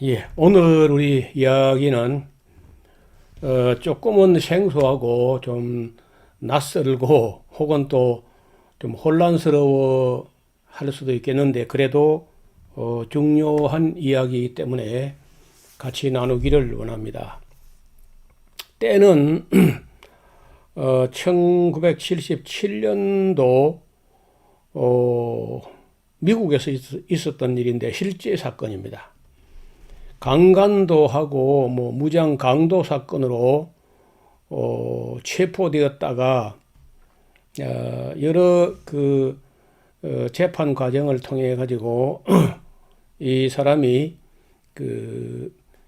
예, 오늘 우리 이야기는 조금은 생소하고 좀 낯설고 혹은 또 좀 혼란스러워 할 수도 있겠는데 그래도 중요한 이야기이기 때문에 같이 나누기를 원합니다. 때는 1977년도 미국에서 있었던 일인데 실제 사건입니다. 강간도하고 뭐 무장 강도 사건으로 체포되었다가 여러 재판 과정을 통해 가지고 이 사람이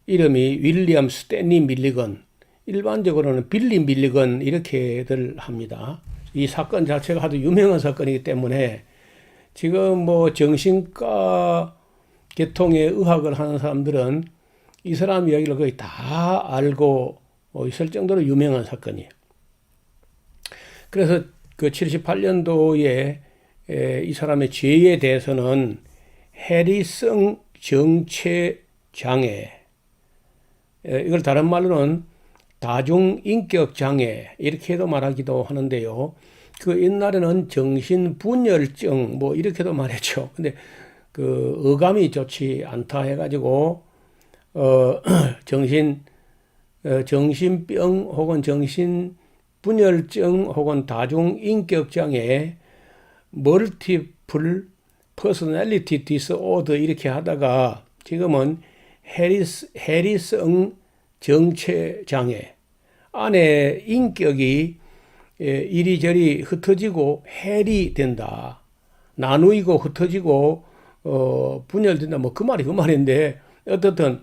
이름이 윌리엄 스탠리 밀리건, 일반적으로는 빌리 밀리건 이렇게들 합니다. 이 사건 자체가 아주 유명한 사건이기 때문에 지금 뭐 정신과 계통의 의학을 하는 사람들은 이 사람 이야기를 거의 다 알고 있을 정도로 유명한 사건이에요. 그래서 그 78년도에 이 사람의 죄에 대해서는 해리성 정체장애, 이걸 다른 말로는 다중인격장애 이렇게도 말하기도 하는데요. 그 옛날에는 정신분열증 뭐 이렇게도 말했죠. 근데 그 어감이 좋지 않다 해가지고 정신병 혹은 정신분열증 혹은 다중인격장애 멀티플 퍼스널리티 디스오더 이렇게 하다가 지금은 해리성 정체장애, 안에 인격이 이리저리 흩어지고 해리 된다, 나누이고 흩어지고 분열된다, 뭐 그 말인데 어떻든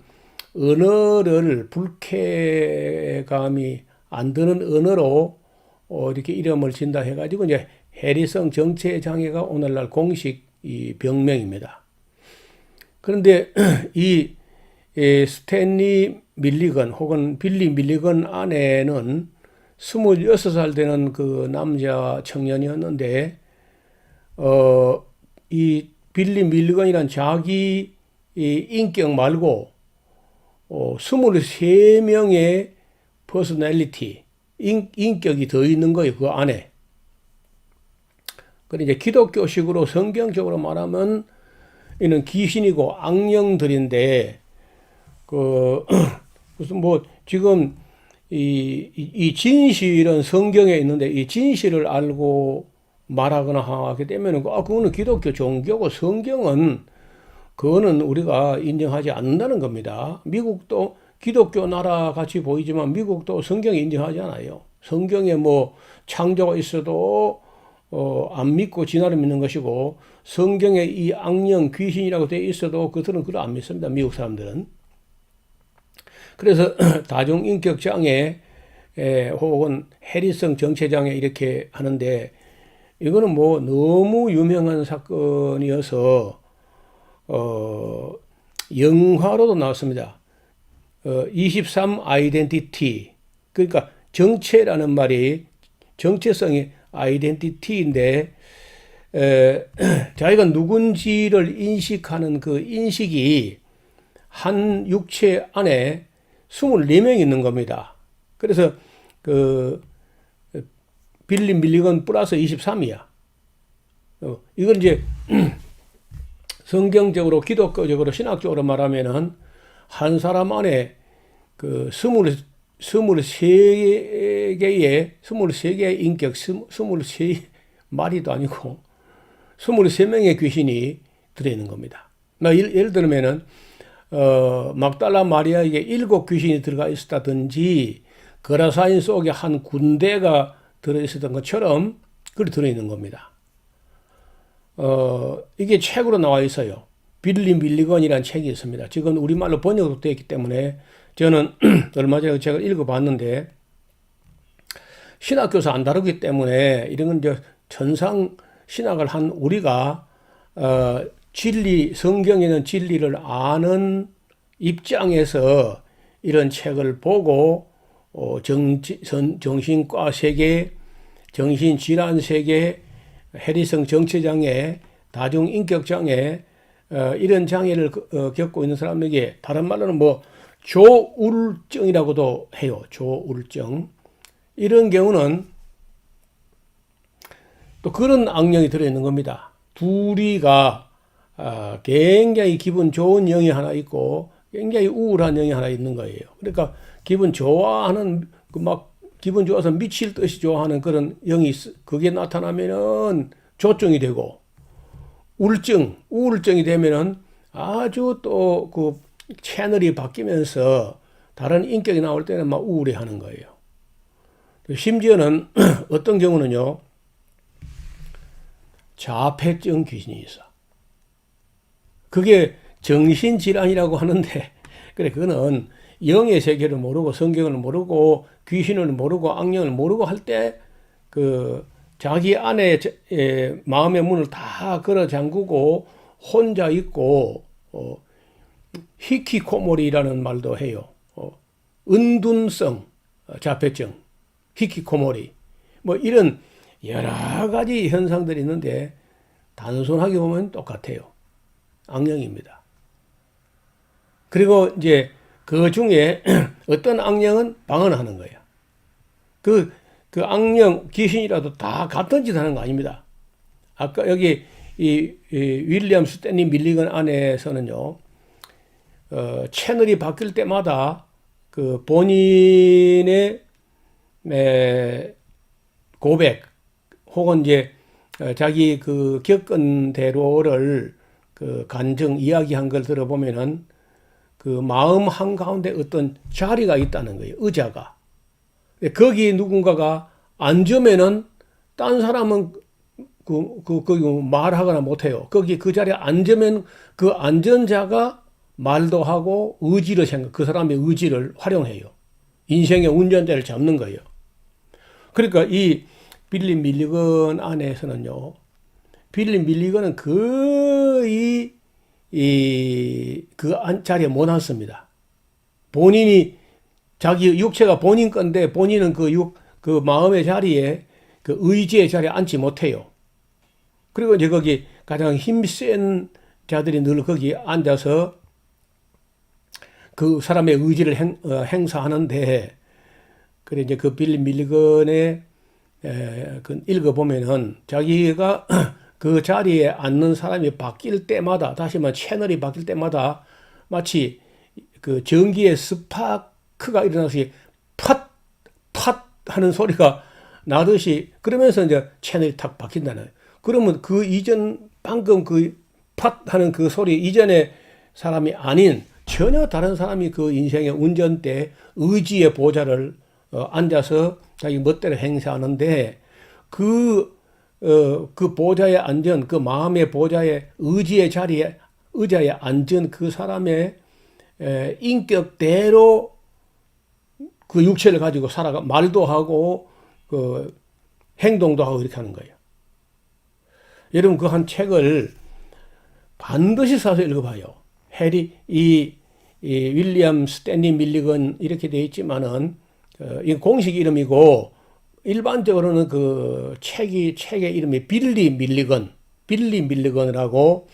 언어를 불쾌감이 안 드는 언어로 이렇게 이름을 진다 해가지고 이제 해리성 정체 장애가 오늘날 공식 이 병명입니다. 그런데 이 스탠리 밀리건 혹은 빌리 밀리건 아내는 26살 되는 그 남자 청년이었는데 이 빌리 밀리건이란 자기 이 인격 말고 23명의 퍼스널리티, 인격이 더 있는 거예요, 그 안에. 그래 이제 기독교식으로 성경적으로 말하면 이는 귀신이고 악령들인데 무슨 뭐 지금 이 진실은 성경에 있는데 이 진실을 알고 말하거나 하게 되면은 그거는 기독교 종교고 성경은 그거는 우리가 인정하지 않는다는 겁니다. 미국도 기독교 나라 같이 보이지만 미국도 성경에 인정하지 않아요. 성경에 뭐 창조가 있어도 안 믿고 진화를 믿는 것이고 성경에 이 악령 귀신이라고 되어 있어도 그들은 그걸 안 믿습니다. 미국 사람들은. 그래서 다중인격장애 혹은 해리성 정체장애 이렇게 하는데 이거는 뭐 너무 유명한 사건이어서 영화로도 나왔습니다. 23 아이덴티티, 그러니까 정체라는 말이 정체성이 아이덴티티인데 자기가 누군지를 인식하는 그 인식이 한 육체 안에 24명이 있는 겁니다. 그래서 그 빌리 밀리건 플러스 23이야. 이건 이제 성경적으로 기독교적으로 신학적으로 말하면은 한 사람 안에 그 23개의 인격, 23마리도 아니고 23명의 귀신이 들어있는 겁니다. 예를 들면은 막달라 마리아에게 7 귀신이 들어가 있었다든지 거라사인 속에 한 군대가 들어있었던 것처럼 그렇게 들어있는 겁니다. 이게 책으로 나와 있어요. 빌리 밀리건이라는 책이 있습니다. 지금 우리말로 번역도 되어 있기 때문에 저는 얼마 전에 그 책을 읽어봤는데 신학교에서 안 다루기 때문에 이런 건 이제 천상 신학을 한 우리가 진리, 성경에 있는 진리를 아는 입장에서 이런 책을 보고 정신과 세계, 정신질환 세계, 해리성 정체장애, 다중인격장애 이런 장애를 겪고 있는 사람에게 다른 말로는 뭐 조울증이라고도 해요. 조울증. 이런 경우는 또 그런 악령이 들어있는 겁니다. 둘이가 굉장히 기분 좋은 영이 하나 있고 굉장히 우울한 영이 하나 있는 거예요. 그러니까 기분 좋아하는 막 기분 좋아서 미칠 듯이 좋아하는 그런 영이 그게 나타나면은 조증이 되고 우울증이 되면은 아주 또 그 채널이 바뀌면서 다른 인격이 나올 때는 막 우울해하는 거예요. 심지어는 어떤 경우는요, 자폐증 귀신이 있어. 그게 정신질환이라고 하는데, 그래, 그거는 영의 세계를 모르고 성경을 모르고 귀신을 모르고 악령을 모르고 할 때 그 자기 안에 마음의 문을 다 걸어 잠그고 혼자 있고 히키코모리라는 말도 해요. 은둔성 자폐증, 히키코모리 뭐 이런 여러 가지 현상들이 있는데 단순하게 보면 똑같아요. 악령입니다. 그리고 이제 그 중에 어떤 악령은 방언하는 거예요. 그 악령, 귀신이라도 다 같은 짓 하는 거 아닙니다. 아까 여기 이 윌리엄 스탠리 밀리건 안에서는요, 채널이 바뀔 때마다 그 본인의 고백 혹은 이제 자기 그 겪은 대로를 그 간증 이야기한 걸 들어보면은 그 마음 한가운데 어떤 자리가 있다는 거예요. 의자가. 거기 누군가가 앉으면은 딴 사람은 거기 말하거나 못해요. 거기 그 자리에 앉으면 그 앉은 자가 말도 하고 의지를 그 사람의 의지를 활용해요. 인생의 운전대를 잡는 거예요. 그러니까 이 빌리 밀리건 안에서는요, 빌리 밀리건은 거의 그 자리에 못 앉습니다. 본인이 자기 육체가 본인 건데 본인은 그 마음의 자리에 그 의지의 자리에 앉지 못해요. 그리고 이제 거기 가장 힘센 자들이 늘 거기 앉아서 그 사람의 의지를 행사하는데, 그래 이제 그 빌리 밀리건의 그 읽어보면은 자기가 그 자리에 앉는 사람이 바뀔 때마다, 다시 말해 채널이 바뀔 때마다 마치 그 전기의 스파크가 일어나서 팟 하는 소리가 나듯이, 그러면서 이제 채널이 탁 바뀐다는. 그러면 그 이전 방금 그 팟 하는 그 소리 이전의 사람이 아닌 전혀 다른 사람이 그 인생의 운전대 의지의 보좌를 앉아서 자기 멋대로 행사하는데, 그 보좌에 앉은, 그 마음의 보좌에 의지의 자리에 의자에 앉은 그 사람의 인격대로 그 육체를 가지고 살아가 말도 하고 그 행동도 하고 이렇게 하는 거예요. 여러분 그 한 책을 반드시 사서 읽어봐요. 이 윌리엄 스탠리 밀리건 이렇게 되어 있지만은 이 공식 이름이고 일반적으로는 그 책의 이름이 빌리 밀리건이라고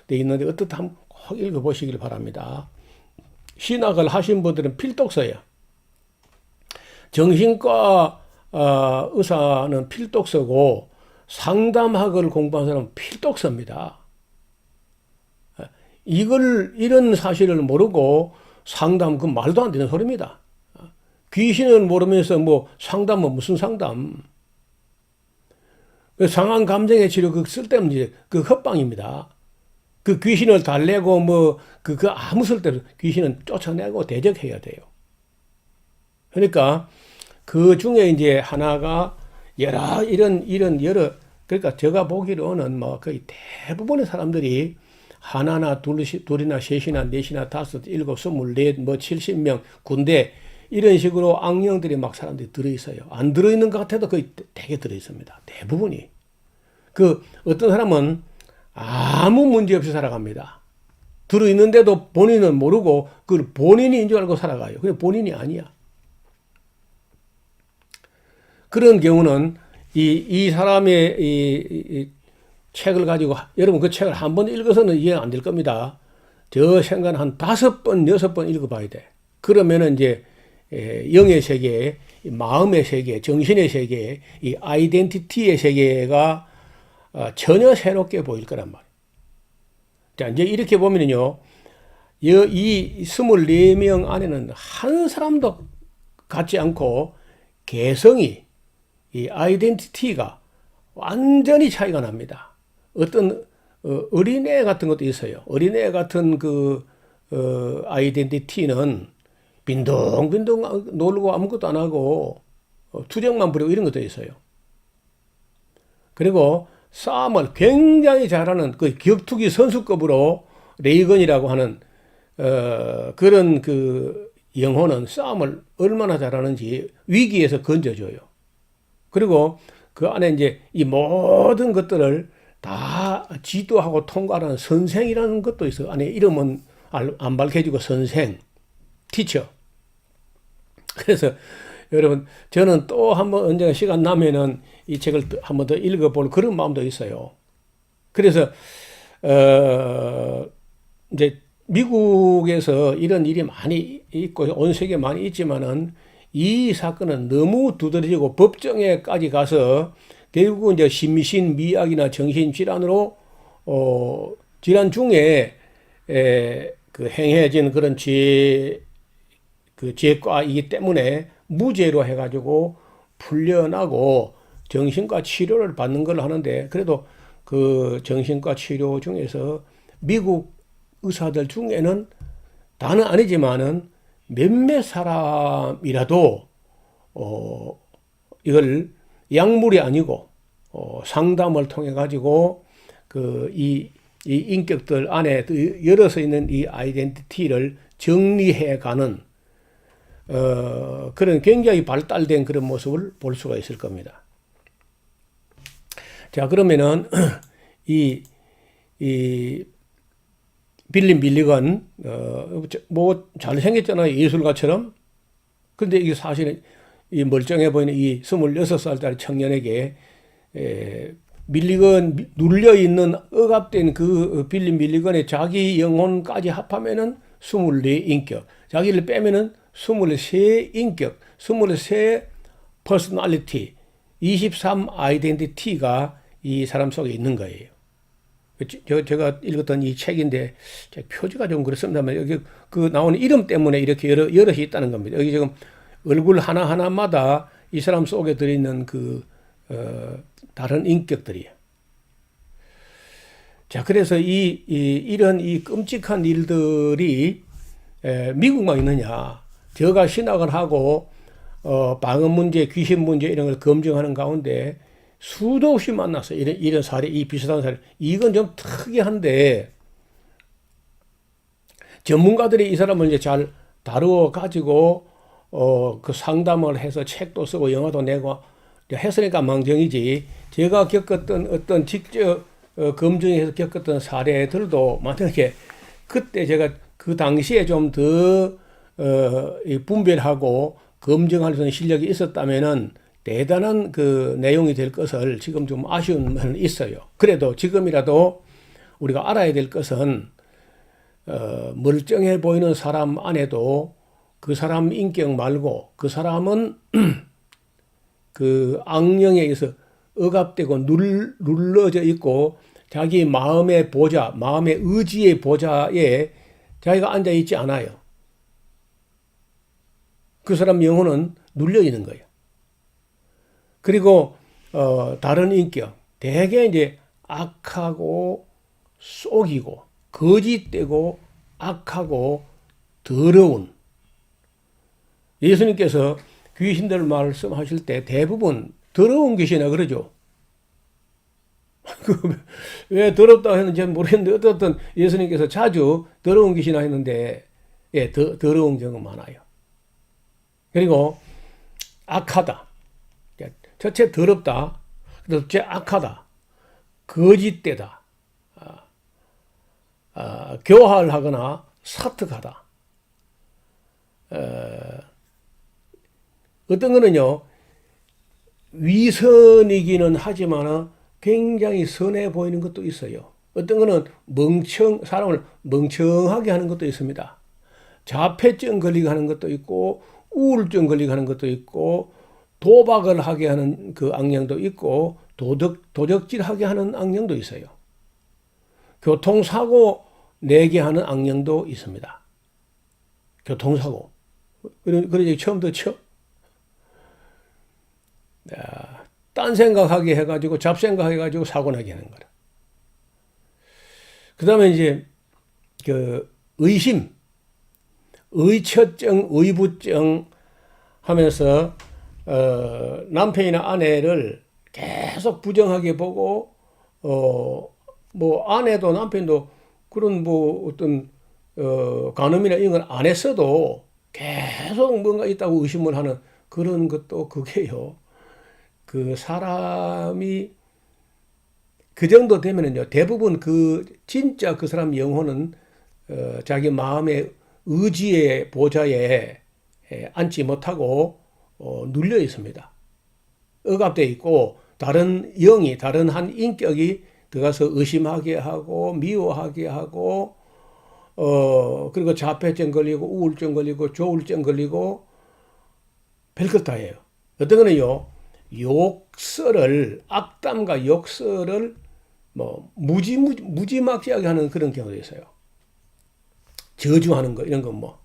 되어 있는데 어떻게 한번 꼭 읽어보시길 바랍니다. 신학을 하신 분들은 필독서예요. 정신과 의사는 필독서고 상담학을 공부한 사람은 필독서입니다. 이런 사실을 모르고 상담, 그 말도 안 되는 소리입니다. 귀신을 모르면서 뭐 상담은 무슨 상담? 상한 감정의 치료 그 쓸데없는 그 헛방입니다. 그 귀신을 달래고 뭐 그 아무 쓸데없는 귀신은 쫓아내고 대적해야 돼요. 그러니까 그 중에 이제 하나가 그러니까 제가 보기로는 뭐 거의 대부분의 사람들이 하나나 둘이나 셋이나 넷이나 다섯, 일곱, 24, 뭐 70명 군대 이런 식으로 악령들이 막 사람들이 들어있어요. 안 들어있는 것 같아도 거의 되게 들어있습니다. 대부분이. 그 어떤 사람은 아무 문제 없이 살아갑니다. 들어있는데도 본인은 모르고 그걸 본인인 줄 알고 살아가요. 그냥 본인이 아니야. 그런 경우는 이 사람의 책을 가지고 여러분 그 책을 한 번 읽어서는 이해 안 될 겁니다. 저 생각 한 5번, 6번 읽어봐야 돼. 그러면은 이제 영의 세계, 마음의 세계, 정신의 세계, 이 아이덴티티의 세계가 전혀 새롭게 보일 거란 말이에요. 자, 이제 이렇게 보면은요, 이 24명 안에는 한 사람도 같지 않고 개성이, 이 아이덴티티가 완전히 차이가 납니다. 어떤 어린애 같은 것도 있어요. 어린애 같은 아이덴티티는 빈둥빈둥 놀고 아무것도 안 하고 투정만 부리고 이런 것도 있어요. 그리고 싸움을 굉장히 잘하는 그 격투기 선수급으로 레이건이라고 하는 그런 영혼은 싸움을 얼마나 잘하는지 위기에서 건져줘요. 그리고 그 안에 이제 이 모든 것들을 다 지도하고 통과하는 선생이라는 것도 있어요. 안에 이름은 안 밝혀지고 선생, 티처. 그래서 여러분, 저는 또 한번 언젠가 시간 나면은 이 책을 한번 더 읽어볼 그런 마음도 있어요. 그래서 이제 미국에서 이런 일이 많이 있고 온 세계에 많이 있지만은 이 사건은 너무 두드러지고 법정에까지 가서 결국 이제 심신 미약이나 정신 질환으로 질환 중에 행해진 그런 죄과이기 때문에 무죄로 해가지고 풀려나고 정신과 치료를 받는 걸 하는데, 그래도 그 정신과 치료 중에서 미국 의사들 중에는 다는 아니지만은 몇몇 사람이라도 이걸 약물이 아니고 상담을 통해 가지고 이 인격들 안에 열어서 있는 이 아이덴티티를 정리해가는 그런 굉장히 발달된 그런 모습을 볼 수가 있을 겁니다. 자, 그러면은 이 빌리 밀리건 뭐 잘생겼잖아요, 예술가처럼. 근데 이게 사실은 이 멀쩡해 보이는 이 26살짜리 청년에게 밀리건 눌려있는 억압된 그 빌리 밀리건의 자기 영혼까지 합하면은 24인격, 자기를 빼면은 23인격, 23 퍼스널리티, 23 아이덴티티가 이 사람 속에 있는 거예요. 제가 읽었던 이 책인데 표지가 좀 그렇습니다만 여기 나오는 이름 때문에 이렇게 여럿이 있다는 겁니다. 여기 지금 얼굴 하나하나마다 이 사람 속에 들어있는 다른 인격들이에요. 자, 그래서 이런 끔찍한 일들이 미국만 있느냐? 제가 신학을 하고 방언 문제, 귀신 문제 이런 걸 검증하는 가운데 수도 없이 만났어요. 이런 사례, 이 비슷한 사례. 이건 좀 특이한데 전문가들이 이 사람을 이제 잘 다루어 가지고 그 상담을 해서 책도 쓰고 영화도 내고 했으니까 망정이지. 제가 겪었던 어떤 직접 검증해서 겪었던 사례들도 만약에 그때 제가 그 당시에 좀 더 분별하고 검증할 수 있는 실력이 있었다면은 대단한 그 내용이 될 것을 지금 좀 아쉬운 면은 있어요. 그래도 지금이라도 우리가 알아야 될 것은 멀쩡해 보이는 사람 안에도 그 사람 인격 말고 그 사람은 그 악령에 의해서 억압되고 눌러져 있고 자기 마음의 보좌, 마음의 의지의 보좌에 자기가 앉아 있지 않아요. 그 사람 영혼은 눌려 있는 거예요. 그리고 다른 인격, 대개 이제 악하고 속이고 거짓되고 악하고 더러운, 예수님께서 귀신들 말씀하실 때 대부분 더러운 귀신이라 그러죠. 왜 더럽다고 했는지 모르겠는데 어떻든 예수님께서 자주 더러운 귀신이라 했는데 더러운 경우 많아요. 그리고 악하다. 첫째 더럽다. 둘째 악하다. 거짓되다. 교활하거나 사특하다. 어떤 거는요, 위선이기는 하지만 굉장히 선해 보이는 것도 있어요. 어떤 거는 사람을 멍청하게 하는 것도 있습니다. 자폐증 걸리게 하는 것도 있고, 우울증 걸리게 하는 것도 있고, 도박을 하게 하는 그 악령도 있고, 도적질하게 하는 악령도 있어요. 교통사고 내게 하는 악령도 있습니다. 교통사고. 그러지 처음부터 딴 생각하게 해가지고 잡생각해 가지고 사고 나게 하는 거라. 그 다음에 이제 그 의심, 의처증, 의부증 하면서 남편이나 아내를 계속 부정하게 보고 뭐 아내도 남편도 그런 뭐 어떤 간음이나 이런 걸 안 했어도 계속 뭔가 있다고 의심을 하는 그런 것도 그게요. 그 사람이 그 정도 되면은요, 대부분 진짜 그 사람 영혼은 자기 마음의 의지의 보좌에 앉지 못하고 눌려 있습니다. 억압되어 있고, 다른 영이, 다른 한 인격이 들어가서 의심하게 하고, 미워하게 하고, 그리고 자폐증 걸리고, 우울증 걸리고, 조울증 걸리고, 별것 다 해요. 어떤 거는요, 악담과 욕설을 무지막지하게 하는 그런 경우도 있어요. 저주하는 거, 이런 거 뭐.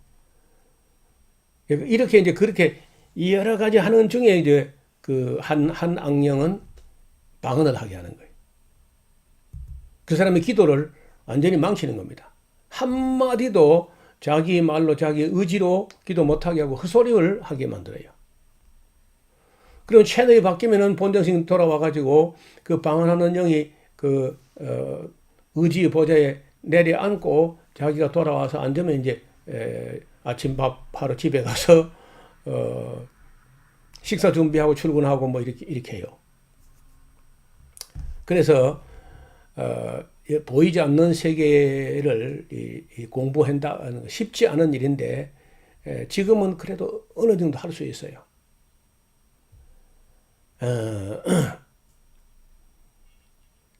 이렇게 이제 그렇게 여러 가지 하는 중에 이제 한 악령은 방언을 하게 하는 거예요. 그 사람의 기도를 완전히 망치는 겁니다. 한마디도 자기 말로, 자기 의지로 기도 못하게 하고 헛소리를 하게 만들어요. 그리고 채널이 바뀌면은 본정신 돌아와가지고 그 방언하는 영이 의지의 보좌에 내려앉고 자기가 돌아와서 앉으면 이제 아침밥 하러 집에 가서 식사 준비하고 출근하고 뭐 이렇게 해요. 그래서 보이지 않는 세계를 공부한다는 쉽지 않은 일인데 지금은 그래도 어느 정도 할 수 있어요.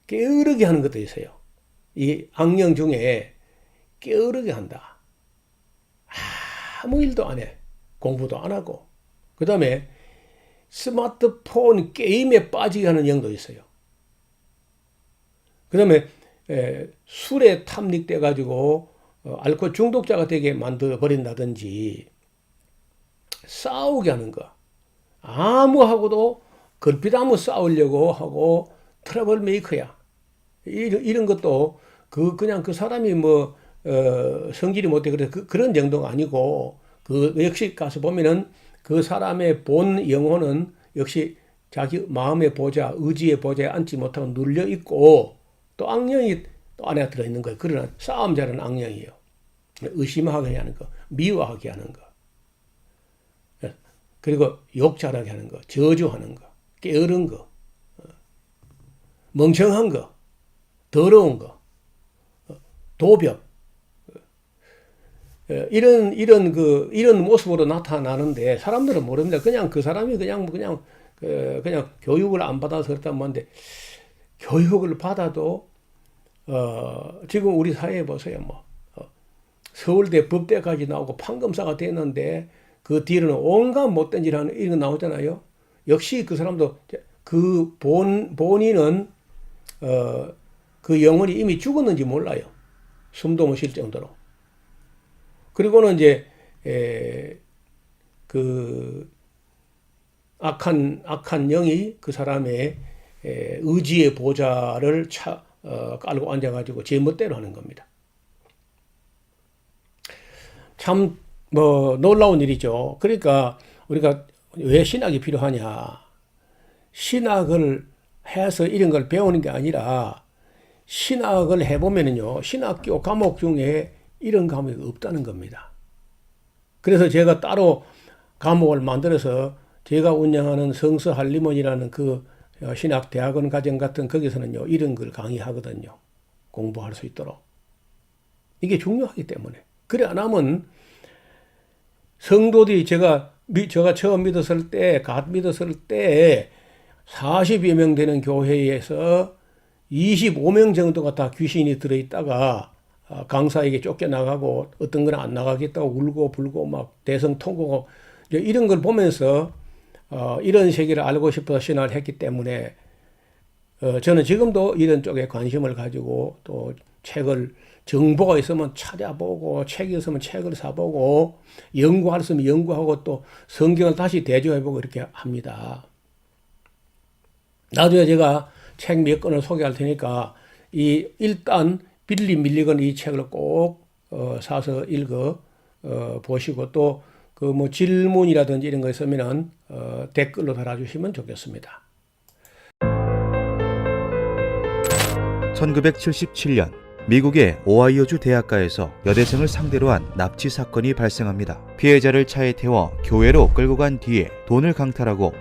게으르게 하는 것도 있어요. 이 악령 중에 게으르게 한다. 아무 일도 안 해. 공부도 안 하고. 그 다음에 스마트폰 게임에 빠지게 하는 영도 있어요. 그 다음에 술에 탐닉돼 가지고 알코올 중독자가 되게 만들어 버린다든지, 싸우게 하는 거. 아무하고도 걸핏하면 싸우려고 하고 트러블 메이커야. 이런 것도 그냥 그 사람이 성질이 못돼 그런 정도가 아니고, 역시 가서 보면은 그 사람의 본 영혼은 역시 자기 마음의 보좌, 의지의 보좌에 앉지 못하고 눌려 있고, 또 악령이 또 안에 들어있는 거예요. 그러나 싸움 잘하는 악령이에요. 의심하게 하는 거, 미워하게 하는 거, 그리고 욕 잘하게 하는 거, 저주하는 거, 게으른 거, 멍청한 거, 더러운 거, 도벽, 이런 모습으로 나타나는데 사람들은 모릅니다. 그냥 그 사람이 그냥 교육을 안 받아서 그렇다면 뭔데, 교육을 받아도 지금 우리 사회에 보세요. 서울대 법대까지 나오고 판검사가 됐는데 그 뒤로는 온갖 못된 일 하는 이런 거 나오잖아요. 역시 그 사람도 그 본인은 그 영혼이 이미 죽었는지 몰라요. 숨도 못 쉴 정도로. 그리고는 이제 그 악한 영이 그 사람의 의지의 보좌를 깔고 앉아가지고 제멋대로 하는 겁니다. 참 놀라운 일이죠. 그러니까 우리가 왜 신학이 필요하냐? 신학을 해서 이런 걸 배우는 게 아니라 신학을 해보면은요, 신학교 과목 중에 이런 과목이 없다는 겁니다. 그래서 제가 따로 과목을 만들어서 제가 운영하는 성서 할리몬이라는 그 신학대학원 과정 같은 거기서는요, 이런 걸 강의하거든요. 공부할 수 있도록. 이게 중요하기 때문에. 그래 안 하면 성도들이 제가 처음 믿었을 때, 갓 믿었을 때 40여 명 되는 교회에서 25명 정도가 다 귀신이 들어있다가 강사에게 쫓겨나가고 어떤 건 안 나가겠다고 울고 불고 막 대성통곡하고 이런 걸 보면서 이런 세계를 알고 싶어서 신학을 했기 때문에 저는 지금도 이런 쪽에 관심을 가지고 또 책을 정보가 있으면 찾아보고 책이 있으면 책을 사보고 연구할 수 있으면 연구하고 또 성경을 다시 대조해보고 이렇게 합니다. 나중에 제가 책 몇 권을 소개할 테니까 일단 빌리 밀리건 이 책을 꼭 사서 읽어 보시고 또 그 뭐 질문이라든지 이런 거 있으면은 댓글로 달아주시면 좋겠습니다. 1977년 미국의 오하이오주 대학가에서 여대생을 상대로 한 납치 사건이 발생합니다. 피해자를 차에 태워 교회로 끌고 간 뒤에 돈을 강탈하고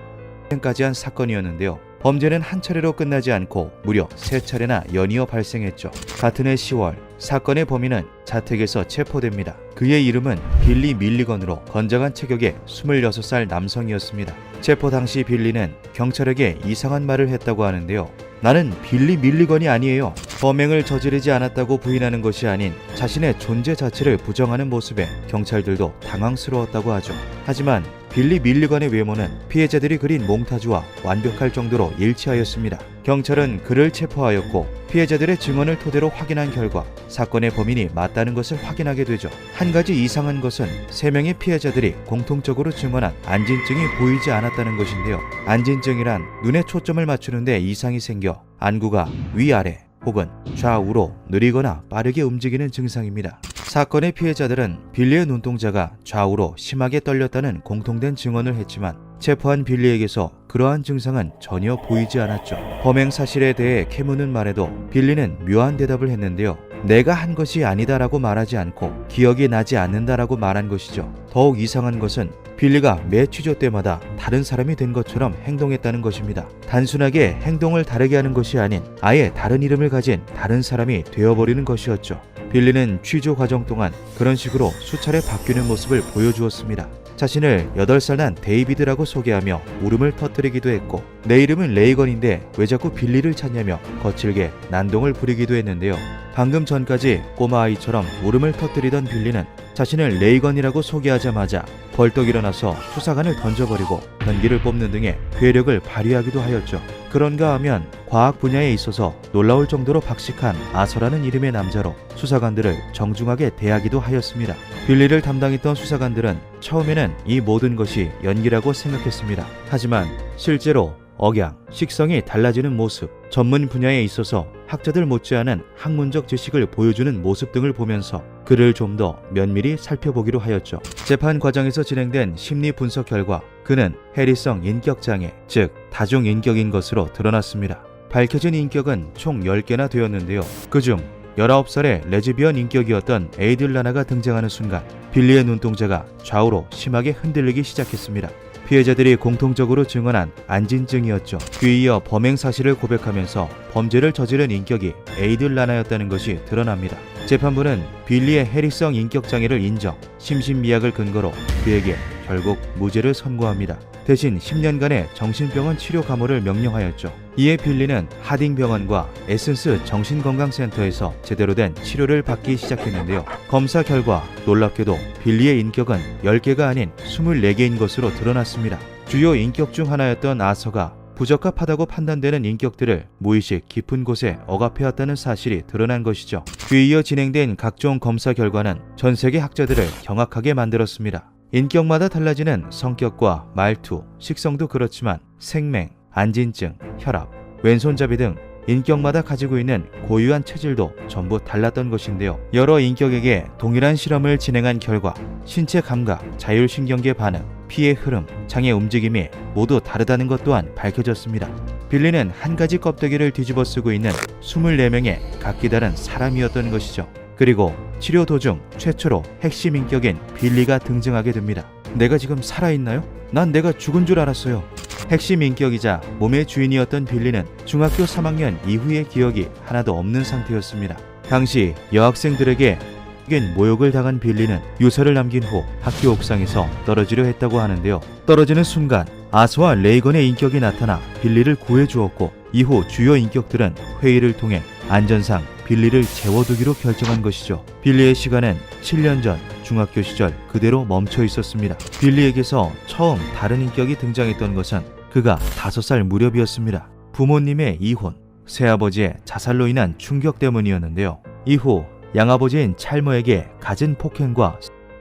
까지 한 사건이었는데요. 범죄는 한 차례로 끝나지 않고 무려 3차례나 연이어 발생했죠. 같은 해 10월 사건의 범인은 자택에서 체포됩니다. 그의 이름은 빌리 밀리건으로 건장한 체격의 26살 남성이었습니다. 체포 당시 빌리는 경찰에게 이상한 말을 했다고 하는데요. 나는 빌리 밀리건이 아니에요. 범행을 저지르지 않았다고 부인하는 것이 아닌 자신의 존재 자체를 부정하는 모습에 경찰들도 당황스러웠다고 하죠. 하지만 빌리 밀리건의 외모는 피해자들이 그린 몽타주와 완벽할 정도로 일치하였습니다. 경찰은 그를 체포하였고 피해자들의 증언을 토대로 확인한 결과 사건의 범인이 맞다는 것을 확인하게 되죠. 한 가지 이상한 것은 3명의 피해자들이 공통적으로 증언한 안진증이 보이지 않았다는 것인데요. 안진증이란 눈에 초점을 맞추는데 이상이 생겨 안구가 위아래 혹은 좌우로 느리거나 빠르게 움직이는 증상입니다. 사건의 피해자들은 빌리의 눈동자가 좌우로 심하게 떨렸다는 공통된 증언을 했지만 체포한 빌리에게서 그러한 증상은 전혀 보이지 않았죠. 범행 사실에 대해 캐묻는 말에도 빌리는 묘한 대답을 했는데요. 내가 한 것이 아니다라고 말하지 않고 기억이 나지 않는다라고 말한 것이죠. 더욱 이상한 것은 빌리가 매 취조 때마다 다른 사람이 된 것처럼 행동했다는 것입니다. 단순하게 행동을 다르게 하는 것이 아닌 아예 다른 이름을 가진 다른 사람이 되어버리는 것이었죠. 빌리는 취조 과정 동안 그런 식으로 수차례 바뀌는 모습을 보여주었습니다. 자신을 8살 난 데이비드라고 소개하며 울음을 터뜨리기도 했고 내 이름은 레이건인데 왜 자꾸 빌리를 찾냐며 거칠게 난동을 부리기도 했는데요. 방금 전까지 꼬마아이처럼 울음을 터뜨리던 빌리는 자신을 레이건이라고 소개하자마자 벌떡 일어나서 수사관을 던져버리고 변기를 뽑는 등의 괴력을 발휘하기도 하였죠. 그런가 하면 과학 분야에 있어서 놀라울 정도로 박식한 아서라는 이름의 남자로 수사관들을 정중하게 대하기도 하였습니다. 빌리를 담당했던 수사관들은 처음에는 이 모든 것이 연기라고 생각했습니다. 하지만 실제로 억양, 식성이 달라지는 모습, 전문 분야에 있어서 학자들 못지않은 학문적 지식을 보여주는 모습 등을 보면서 그를 좀 더 면밀히 살펴보기로 하였죠. 재판 과정에서 진행된 심리 분석 결과 그는 해리성 인격장애, 즉 다중인격인 것으로 드러났습니다. 밝혀진 인격은 총 10개나 되었는데요. 그중 19살의 레즈비언 인격이었던 에이들 라나가 등장하는 순간 빌리의 눈동자가 좌우로 심하게 흔들리기 시작했습니다. 피해자들이 공통적으로 증언한 안진증이었죠. 뒤이어 범행 사실을 고백하면서 범죄를 저지른 인격이 에이들 라나였다는 것이 드러납니다. 재판부는 빌리의 해리성 인격장애를 인정, 심신미약을 근거로 그에게 결국 무죄를 선고합니다. 대신 10년간의 정신병원 치료 감호를 명령하였죠. 이에 빌리는 하딩병원과 에센스 정신건강센터에서 제대로 된 치료를 받기 시작했는데요. 검사 결과 놀랍게도 빌리의 인격은 10개가 아닌 24개인 것으로 드러났습니다. 주요 인격 중 하나였던 아서가 부적합하다고 판단되는 인격들을 무의식 깊은 곳에 억압해왔다는 사실이 드러난 것이죠. 뒤이어 진행된 각종 검사 결과는 전 세계 학자들을 경악하게 만들었습니다. 인격마다 달라지는 성격과 말투, 식성도 그렇지만 생맹, 안진증, 혈압, 왼손잡이 등 인격마다 가지고 있는 고유한 체질도 전부 달랐던 것인데요. 여러 인격에게 동일한 실험을 진행한 결과 신체 감각, 자율신경계 반응, 피의 흐름, 장의 움직임이 모두 다르다는 것 또한 밝혀졌습니다. 빌리는 한 가지 껍데기를 뒤집어 쓰고 있는 24명의 각기 다른 사람이었던 것이죠. 그리고 치료 도중 최초로 핵심 인격인 빌리가 등장하게 됩니다. 내가 지금 살아있나요? 난 내가 죽은 줄 알았어요. 핵심 인격이자 몸의 주인이었던 빌리는 중학교 3학년 이후의 기억이 하나도 없는 상태였습니다. 당시 여학생들에게 모욕을 당한 빌리는 유서를 남긴 후 학교 옥상에서 떨어지려 했다고 하는데요. 떨어지는 순간 아서와 레이건의 인격이 나타나 빌리를 구해주었고 이후 주요 인격들은 회의를 통해 안전상 빌리를 재워두기로 결정한 것이죠. 빌리의 시간은 7년 전 중학교 시절 그대로 멈춰 있었습니다. 빌리에게서 처음 다른 인격이 등장했던 것은 그가 5살 무렵이었습니다. 부모님의 이혼, 새아버지의 자살로 인한 충격 때문이었는데요. 이후 양아버지인 찰머에게 갖은 폭행과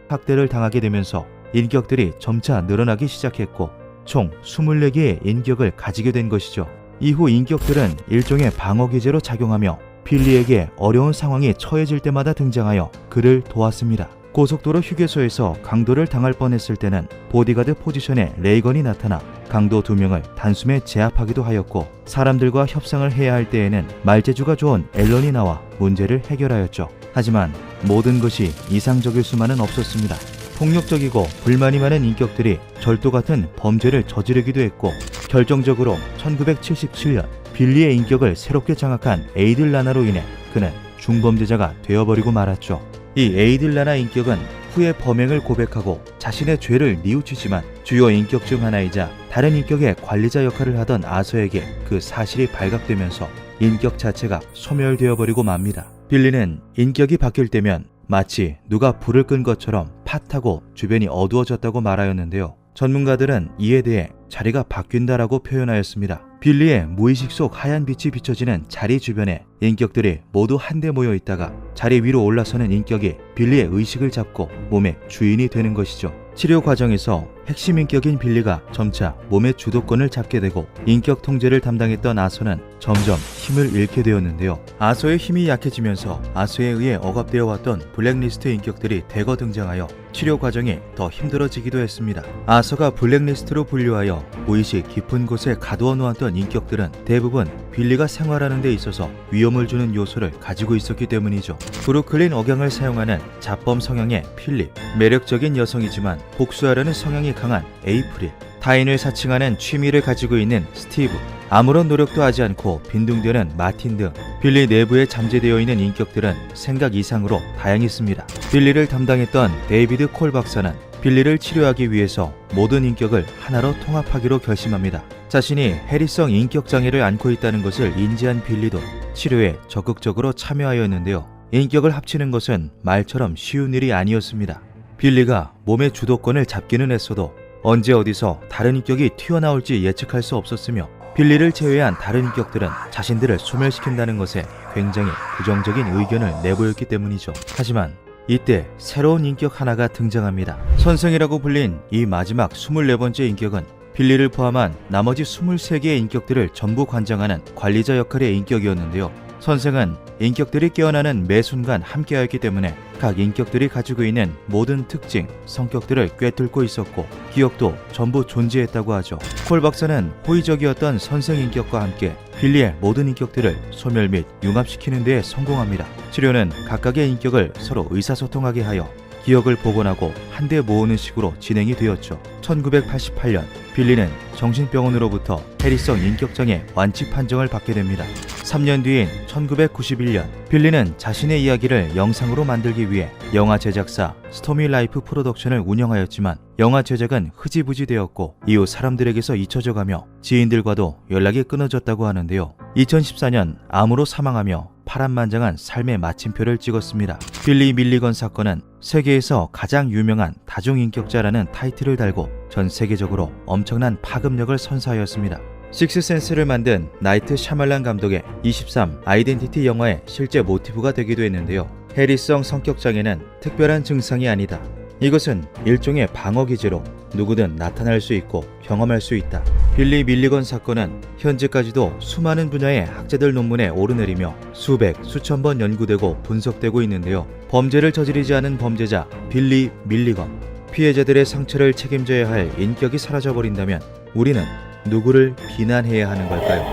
학대를 당하게 되면서 인격들이 점차 늘어나기 시작했고 총 24개의 인격을 가지게 된 것이죠. 이후 인격들은 일종의 방어 기제로 작용하며 빌리에게 어려운 상황이 처해질 때마다 등장하여 그를 도왔습니다. 고속도로 휴게소에서 강도를 당할 뻔했을 때는 보디가드 포지션에 레이건이 나타나 강도 2명을 단숨에 제압하기도 하였고 사람들과 협상을 해야 할 때에는 말재주가 좋은 앨런이 나와 문제를 해결하였죠. 하지만 모든 것이 이상적일 수만은 없었습니다. 폭력적이고 불만이 많은 인격들이 절도 같은 범죄를 저지르기도 했고 결정적으로 1977년 빌리의 인격을 새롭게 장악한 에이들라나로 인해 그는 중범죄자가 되어버리고 말았죠. 이 에이들라나 인격은 후에 범행을 고백하고 자신의 죄를 뉘우치지만 주요 인격 중 하나이자 다른 인격의 관리자 역할을 하던 아서에게 그 사실이 발각되면서 인격 자체가 소멸되어버리고 맙니다. 빌리는 인격이 바뀔 때면 마치 누가 불을 끈 것처럼 팟하고 주변이 어두워졌다고 말하였는데요. 전문가들은 이에 대해 자리가 바뀐다라고 표현하였습니다. 빌리의 무의식 속 하얀 빛이 비춰지는 자리 주변에 인격들이 모두 한데 모여 있다가 자리 위로 올라서는 인격이 빌리의 의식을 잡고 몸의 주인이 되는 것이죠. 치료 과정에서 핵심 인격인 빌리가 점차 몸의 주도권을 잡게 되고 인격 통제를 담당했던 아서는 점점 힘을 잃게 되었는데요. 아서의 힘이 약해지면서 아서에 의해 억압되어 왔던 블랙리스트 인격들이 대거 등장하여 치료 과정이 더 힘들어지기도 했습니다. 아서가 블랙리스트로 분류하여 무의식 깊은 곳에 가두어 놓았던 인격들은 대부분 빌리가 생활하는 데 있어서 위험을 주는 요소를 가지고 있었기 때문이죠. 브루클린 억양을 사용하는 잡범 성향의 필립, 매력적인 여성이지만 복수하려는 성향이 강한 에이프릴, 타인을 사칭하는 취미를 가지고 있는 스티브, 아무런 노력도 하지 않고 빈둥대는 마틴 등 빌리 내부에 잠재되어 있는 인격들은 생각 이상으로 다양했습니다. 빌리를 담당했던 데이비드 콜 박사는 빌리를 치료하기 위해서 모든 인격을 하나로 통합하기로 결심합니다. 자신이 해리성 인격 장애를 앓고 있다는 것을 인지한 빌리도 치료에 적극적으로 참여하였는데요. 인격을 합치는 것은 말처럼 쉬운 일이 아니었습니다. 빌리가 몸의 주도권을 잡기는 했어도 언제 어디서 다른 인격이 튀어나올지 예측할 수 없었으며 빌리를 제외한 다른 인격들은 자신들을 소멸시킨다는 것에 굉장히 부정적인 의견을 내보였기 때문이죠. 하지만 이때 새로운 인격 하나가 등장합니다. 선생이라고 불린 이 마지막 24번째 인격은 빌리를 포함한 나머지 23개의 인격들을 전부 관장하는 관리자 역할의 인격이었는데요. 선생은 인격들이 깨어나는 매 순간 함께하였기 때문에 각 인격들이 가지고 있는 모든 특징, 성격들을 꿰뚫고 있었고 기억도 전부 존재했다고 하죠. 콜 박사는 호의적이었던 선생 인격과 함께 빌리의 모든 인격들을 소멸 및 융합시키는 데 성공합니다. 치료는 각각의 인격을 서로 의사소통하게 하여 기억을 복원하고 한데 모으는 식으로 진행이 되었죠. 1988년 빌리는 정신병원으로부터 해리성 인격장애 완치 판정을 받게 됩니다. 3년 뒤인 1991년 빌리는 자신의 이야기를 영상으로 만들기 위해 영화 제작사 스토미 라이프 프로덕션을 운영하였지만 영화 제작은 흐지부지 되었고 이후 사람들에게서 잊혀져가며 지인들과도 연락이 끊어졌다고 하는데요. 2014년 암으로 사망하며 파란만장한 삶의 마침표를 찍었습니다. 빌리 밀리건 사건은 세계에서 가장 유명한 다중인격자라는 타이틀을 달고 전 세계적으로 엄청난 파급력을 선사하였습니다. 식스센스를 만든 나이트 샤말란 감독의 23 아이덴티티 영화의 실제 모티브가 되기도 했는데요. 해리성 성격장애는 특별한 증상이 아니다. 이것은 일종의 방어 기제로 누구든 나타날 수 있고 경험할 수 있다. 빌리 밀리건 사건은 현재까지도 수많은 분야의 학자들 논문에 오르내리며 수백, 수천 번 연구되고 분석되고 있는데요. 범죄를 저지르지 않은 범죄자 빌리 밀리건, 피해자들의 상처를 책임져야 할 인격이 사라져버린다면 우리는 누구를 비난해야 하는 걸까요?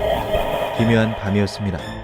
기묘한 밤이었습니다.